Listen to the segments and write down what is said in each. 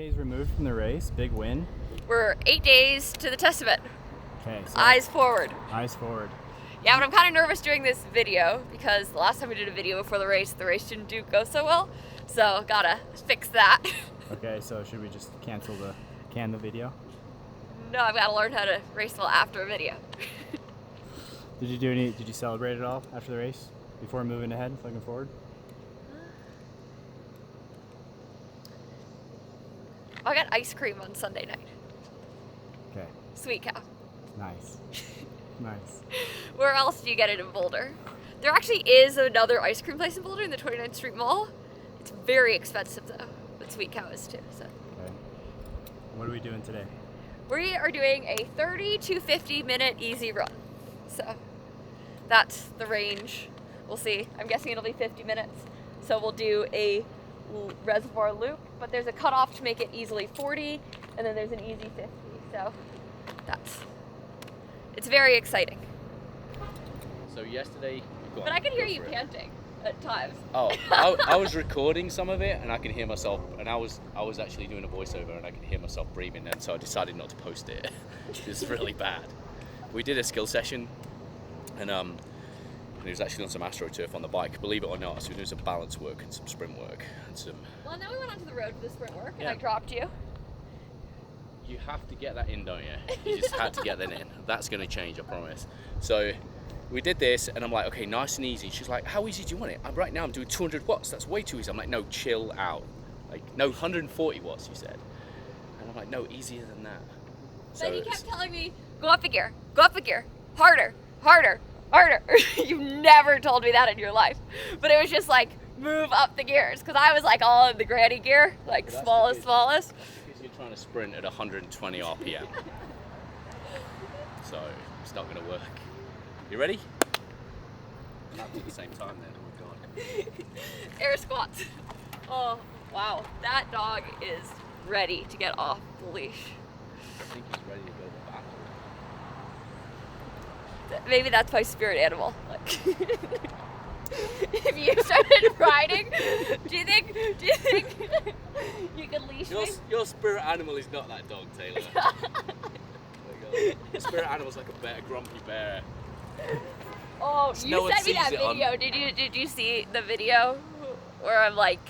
days removed from the race, big win. We're 8 days to the testament. Okay, so Eyes forward. eyes forward. Yeah, but I'm kind of nervous doing this video because the last time we did a video before the race didn't go so well. So gotta fix that. Okay, so should we just can the video? No, I've got to learn how to race well after a video. Did you celebrate at all after the race? Before moving ahead, looking forward? I got ice cream on Sunday night. Okay, Sweet cow. nice. Nice. Where else do you get it in Boulder? There actually is another ice cream place in Boulder in the 29th Street Mall. It's very expensive though, but Sweet Cow is too. So. Okay. What are we doing today? We are doing a 30 to 50 minute easy run. So that's the range. We'll see. I'm guessing it'll be 50 minutes. So we'll do a reservoir loop, but there's a cutoff to make it easily 40, and then there's an easy 50. So it's very exciting. So yesterday, But I can hear you panting at times. Oh, I was recording some of it, and I can hear myself. And I was actually doing a voiceover, and I can hear myself breathing. And so I decided not to post it. It's really bad. We did a skill session, and it was actually on some AstroTurf on the bike. Believe it or not, so we were doing some balance work and some sprint work and some. Well, now we went onto the road for the sprint work, and Yeah. I dropped you. You have to get that in, don't you? You just had to get that in. That's going to change, I promise. So we did this, and I'm like, okay, nice and easy. She's like, how easy do you want it? Right now I'm doing 200 watts. That's way too easy. I'm like, no, chill out. Like, no, 140 watts, you said. And I'm like, no, easier than that. Then you kept telling me, go up a gear, harder, harder, harder. You've never told me that in your life. But it was just like, move up the gears. Because I was like all in the granny gear, like smallest. Because you're trying to sprint at 120 RPM. So it's not going to work. You ready? Not at the same time then. Oh my god. Air squats. Oh, wow. That dog is ready to get off the leash. I think he's ready to go to battle. Maybe that's my spirit animal. Like, if you started riding, do you think you could leash me? Your spirit animal is not that dog, Taylor. Oh my god. Your spirit animal's like a grumpy bear. Oh, No you one sent me that sees it on- video. Did you see the video where I'm like,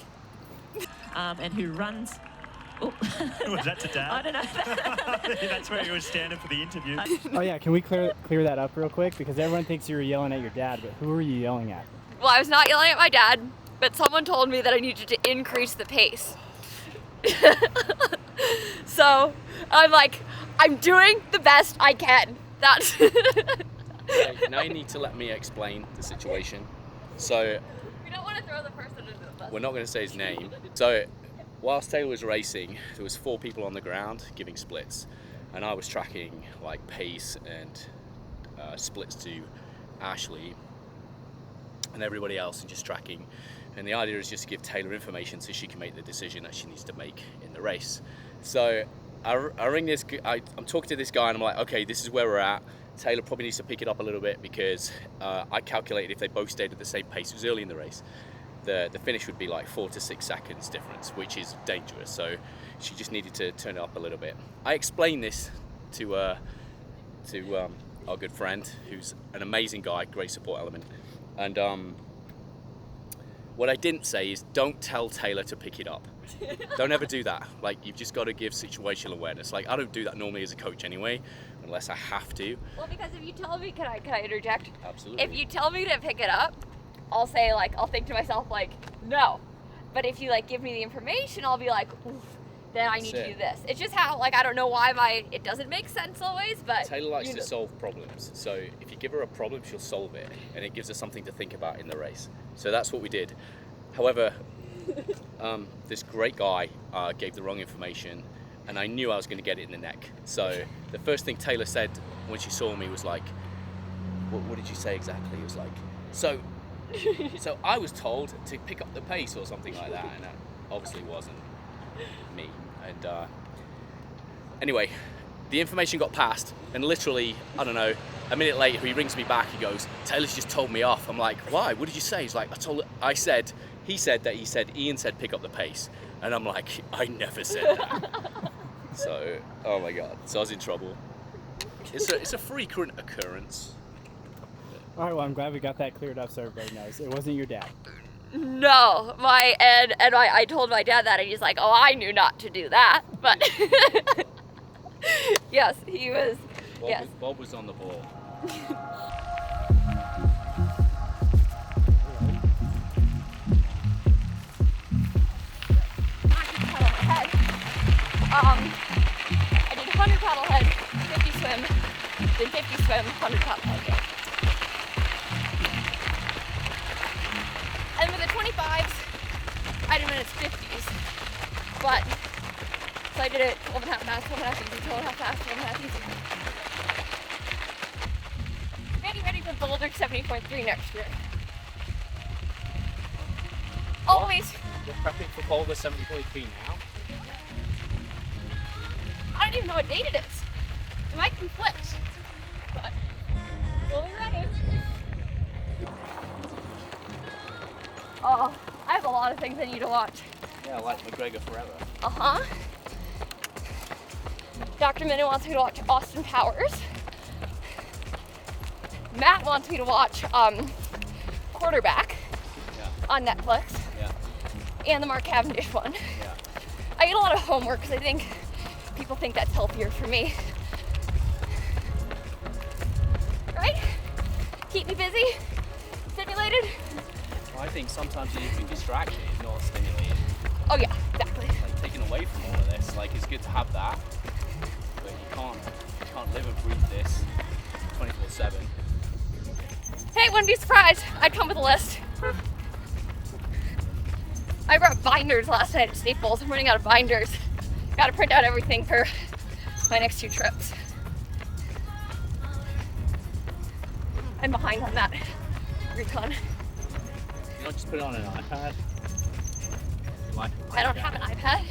and who runs? Oh. Was that to Dad? I don't know. That's where he was standing for the interview. Oh yeah, can we clear that up real quick? Because everyone thinks you were yelling at your dad, but who were you yelling at? well, I was not yelling at my dad, but someone told me that I needed to increase the pace. So I'm like, I'm doing the best I can. That's. Okay, now you need to let me explain the situation. So We don't want to throw the person into the bus. we're not going to say his name. So whilst Taylor was racing, there was 4 people on the ground giving splits, and I was tracking like pace and splits to Ashley and everybody else, and just tracking. And the idea is just to give Taylor information so she can make the decision that she needs to make in the race. So I ring this. I'm talking to this guy, and I'm like, okay, this is where we're at. Taylor probably needs to pick it up a little bit because I calculated if they both stayed at the same pace, it was early in the race, the finish would be like 4 to 6 seconds difference, which is dangerous. So she just needed to turn it up a little bit. I explained this to our good friend, who's an amazing guy, great support element. And what I didn't say is don't tell Taylor to pick it up. Don't ever do that. Like, you've just got to give situational awareness. Like, I don't do that normally as a coach anyway, unless I have to. Well, because if you tell me, can I interject? Absolutely. If you tell me to pick it up, I'll say like, I'll think to myself like, no. But if you like give me the information, I'll be like, oof, then I need to do this. It's just how, like, I don't know why it doesn't make sense always, but Taylor likes to solve problems. So if you give her a problem, she'll solve it, and it gives her something to think about in the race. So that's what we did. However, this great guy gave the wrong information, and I knew I was going to get it in the neck. So the first thing Taylor said when she saw me was like, what did you say exactly? It was like, so I was told to pick up the pace or something like that, and that obviously wasn't me. And anyway, the information got passed, and literally, I don't know, a minute later he rings me back. He goes, Taylor's just told me off. I'm like, why? What did you say? He's like, I said He said Ian said pick up the pace, and I'm like, I never said that. So, oh my god, so I was in trouble. It's a frequent occurrence. All right, well, I'm glad we got that cleared up so everybody knows. It wasn't your dad. No, I told my dad that, and he's like, oh, I knew not to do that, but yes, he was. Yes. Bob was on the ball. I did 100 paddle head, 50 swim, then 50 swim, 100 paddle head. And with the 25s, I did minutes 50s. But, so I did it 12 and a half fast, 12 and a half easy, 12 and a half fast, 12 and a half easy. Getting ready for Boulder 70.3 next year. Always. You're prepping for Boulder 70.3 now? I don't even know what date it is. It might conflict, but we'll be ready. Oh, I have a lot of things I need to watch. Yeah, like McGregor forever. Uh-huh. Dr. Minna wants me to watch Austin Powers. Matt wants me to watch Quarterback on Netflix. Yeah. And the Mark Cavendish one. Yeah. I get a lot of homework because I think people think that's healthier for me. Right? Keep me busy, stimulated. Well, I think sometimes you need to be distracted, not stimulated. Oh yeah, exactly. Like taken away from all of this. Like it's good to have that, but you can't live and breathe this 24/7. Hey, wouldn't be surprised. I'd come with a list. I brought binders last night at Staples. I'm running out of binders. Got to print out everything for my next 2 trips. I'm behind on that recon. You don't just put it on an iPad. Like I don't have an iPad,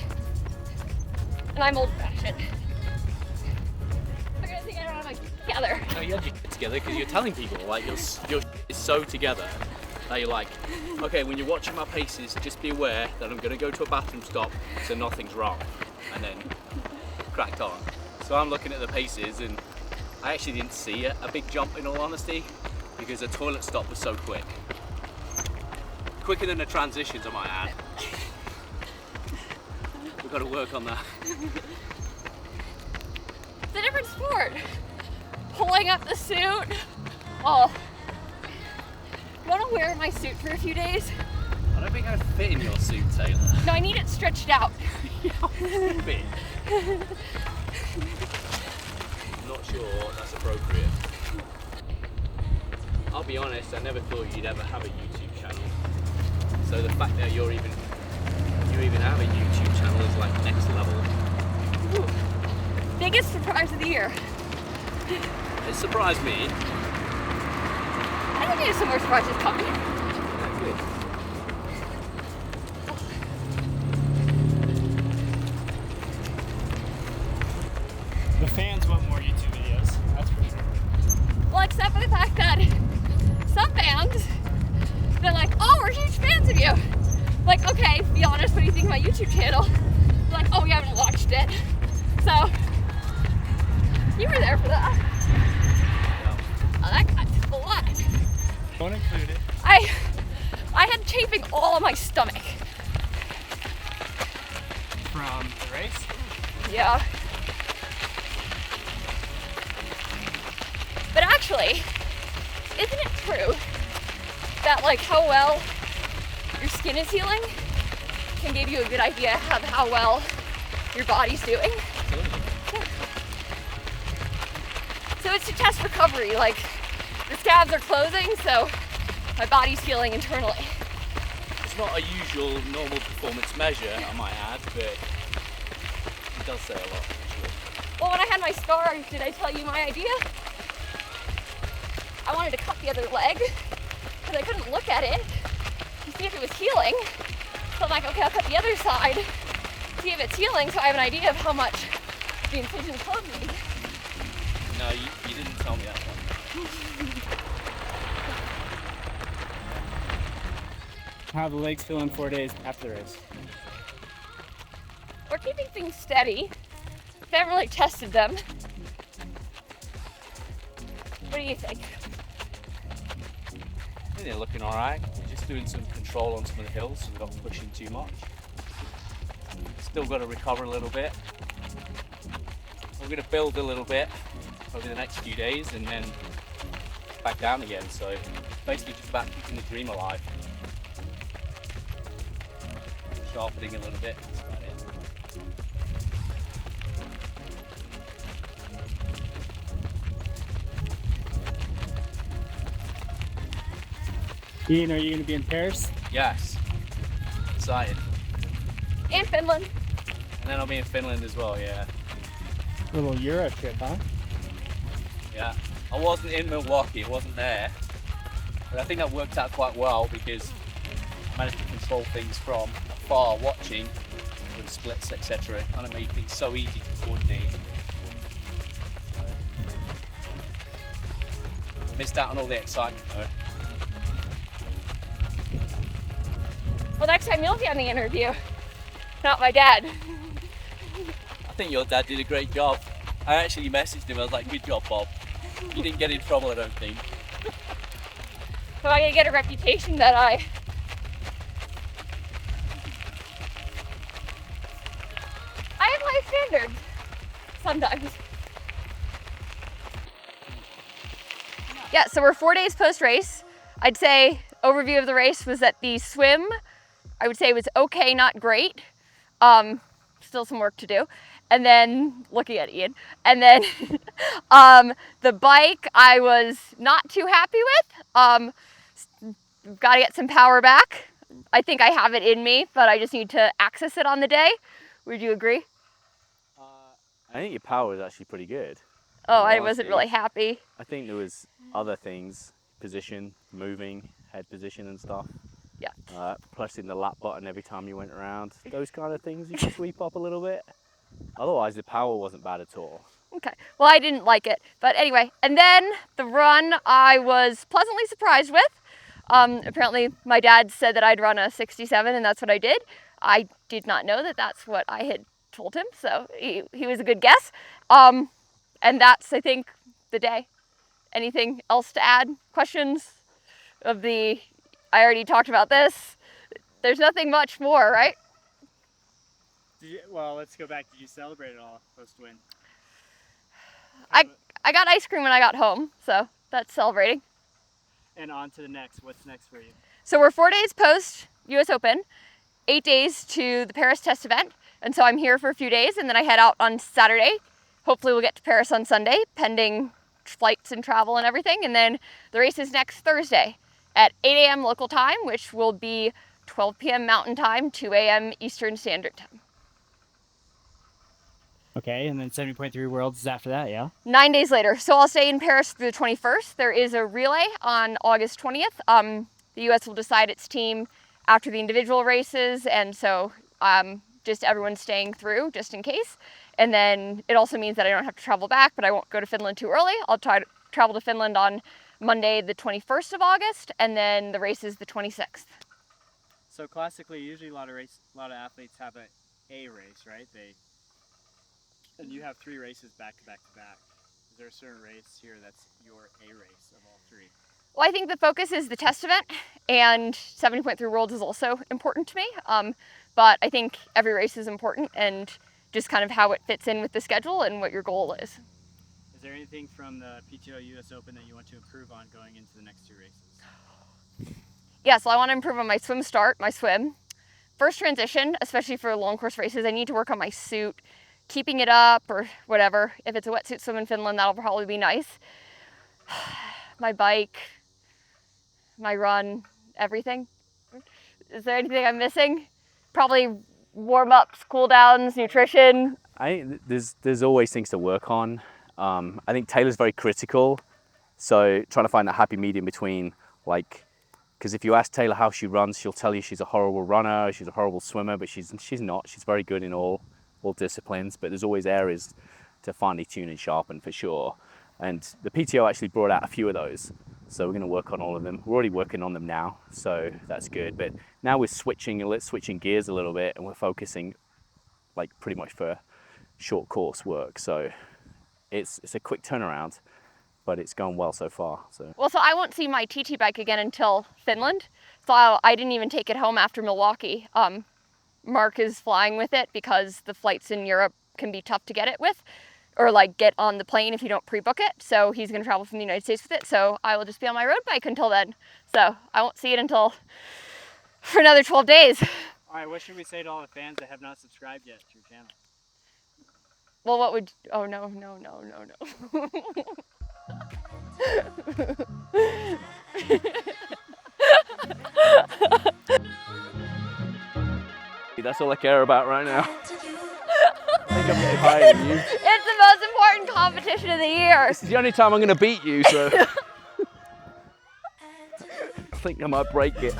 and I'm old-fashioned. They're gonna think I don't have my shit together. No, you had your shit together because you're telling people like your shit is so together that you're like, okay, when you're watching my paces, just be aware that I'm gonna go to a bathroom stop, so nothing's wrong, and then cracked on. So I'm looking at the paces, and I actually didn't see a big jump in all honesty, because the toilet stop was so quick. Quicker than the transitions, I might add. We've got to work on that. It's a different sport. Pulling up the suit. Oh. You want to wear my suit for a few days? I don't think I'd fit in your suit, Taylor. No, I need it stretched out. Fit. I'm not sure that's appropriate. I'll be honest, I never thought you'd ever have a YouTube channel. So the fact that you even have a YouTube channel is like next level. Ooh. Biggest surprise of the year. It surprised me. I think there's some more surprises coming. Good. The fans want more YouTube videos, that's for sure. Well, except for the fact that some fans, they're like, oh, we're huge fans of you. Like, okay, be honest, what do you think of my YouTube channel? They're like, oh, we haven't watched it. So, you were there for that. Oh, that got a lot. Don't include it. I had chafing all on my stomach. From the race? Yeah. But actually, isn't it true that like how well your skin is healing can give you a good idea of how well your body's doing? Yeah. So it's to test recovery, like the scabs are closing, so my body's healing internally. It's not a usual normal performance measure, I might add, but it does say a lot, actually. Well, when I had my scar, did I tell you my idea? I wanted to cut the other leg, because I couldn't look at it to see if it was healing. So I'm like, okay, I'll cut the other side, see if it's healing, so I have an idea of how much the incision closed me. No, you didn't tell me that one. How the legs feel in 4 days after the race? We're keeping things steady. We haven't really tested them. What do you think? I think they're looking all right. We're just doing some control on some of the hills, so we're not pushing too much. Still got to recover a little bit. We're going to build a little bit over the next few days and then back down again. So basically just about keeping the dream alive. Sharpening a little bit. That's about it. Ian, are you going to be in Paris? Yes. Excited. And Finland. And then I'll be in Finland as well, yeah. A little Euro trip, huh? Yeah. I wasn't in Milwaukee, I wasn't there. But I think that worked out quite well because I managed to control things from afar, watching with splits, etc. It kind of made things so easy to coordinate. Missed out on all the excitement though. Well, next time you'll be on the interview, not my dad. I think your dad did a great job. I actually messaged him, I was like, good job, Bob. You didn't get in trouble, I don't think. Am I gonna get a reputation that I have high standards sometimes. Yeah, so we're 4 days post-race. I'd say overview of the race was that the swim, I would say was okay, not great. Still some work to do. And then, looking at Ian, and then the bike I was not too happy with. Got to get some power back. I think I have it in me, but I just need to access it on the day. Would you agree? I think your power is actually pretty good. Oh, I wasn't really happy. I think there was other things, position, moving, head position and stuff. Yeah. Pressing the lap button every time you went around. Those kind of things you can sweep up a little bit. Otherwise, the power wasn't bad at all. Okay, well, I didn't like it. But anyway, and then the run I was pleasantly surprised with. Apparently, my dad said that I'd run a 67, and that's what I did. I did not know that that's what I had told him, so he was a good guess. And that's, I think, the day. Anything else to add? Questions of the, I already talked about this. There's nothing much more, right? Well, let's go back. Did you celebrate it all post-win? I got ice cream when I got home, so that's celebrating. And on to the next. What's next for you? So we're 4 days post US Open, 8 days to the Paris test event. And so I'm here for a few days and then I head out on Saturday. Hopefully we'll get to Paris on Sunday, pending flights and travel and everything. And then the race is next Thursday at 8 a.m. local time, which will be 12 p.m. Mountain Time, 2 a.m. Eastern Standard Time. Okay, and then 70.3 Worlds is after that, yeah? 9 days later. So I'll stay in Paris through the 21st. There is a relay on August 20th. The U.S. will decide its team after the individual races, and so just everyone's staying through just in case. And then it also means that I don't have to travel back, but I won't go to Finland too early. I'll try to travel to Finland on Monday, the 21st of August, and then the race is the 26th. So classically, usually a lot of athletes have a race, right? And you have 3 races back to back to back. Is there a certain race here that's your A race of all 3? Well, I think the focus is the test event, and 70.3 Worlds is also important to me. But I think every race is important, and just kind of how it fits in with the schedule and what your goal is. Is there anything from the PTO US Open that you want to improve on going into the next 2 races? Yeah, so I want to improve on my swim start, my swim. First transition, especially for long course races, I need to work on my suit, keeping it up or whatever. If it's a wetsuit swim in Finland, that'll probably be nice. My bike, my run, everything. Is there anything I'm missing? Probably warm-ups, cool-downs, nutrition. There's always things to work on. I think Taylor's very critical, so trying to find that happy medium between, like, because if you ask Taylor how she runs, she'll tell you she's a horrible runner, she's a horrible swimmer, but she's not. She's very good in all disciplines, but there's always areas to finely tune and sharpen for sure. And the PTO actually brought out a few of those. So we're going to work on all of them. We're already working on them now, so that's good. But now we're switching gears a little bit, and we're focusing like pretty much for short course work. So it's a quick turnaround, but it's going well so far. So I won't see my TT bike again until Finland. So I didn't even take it home after Milwaukee. Mark is flying with it because the flights in Europe can be tough to get it with, or like get on the plane if you don't pre-book it. So he's going to travel from the United States with it. So I will just be on my road bike until then. So I won't see it for another 12 days. All right, what should we say to all the fans that have not subscribed yet to your channel? Well, oh no. that's all I care about right now. I think I'm getting higher than you. It's the most important competition of the year. This is the only time I'm going to beat you, so I think I might break it.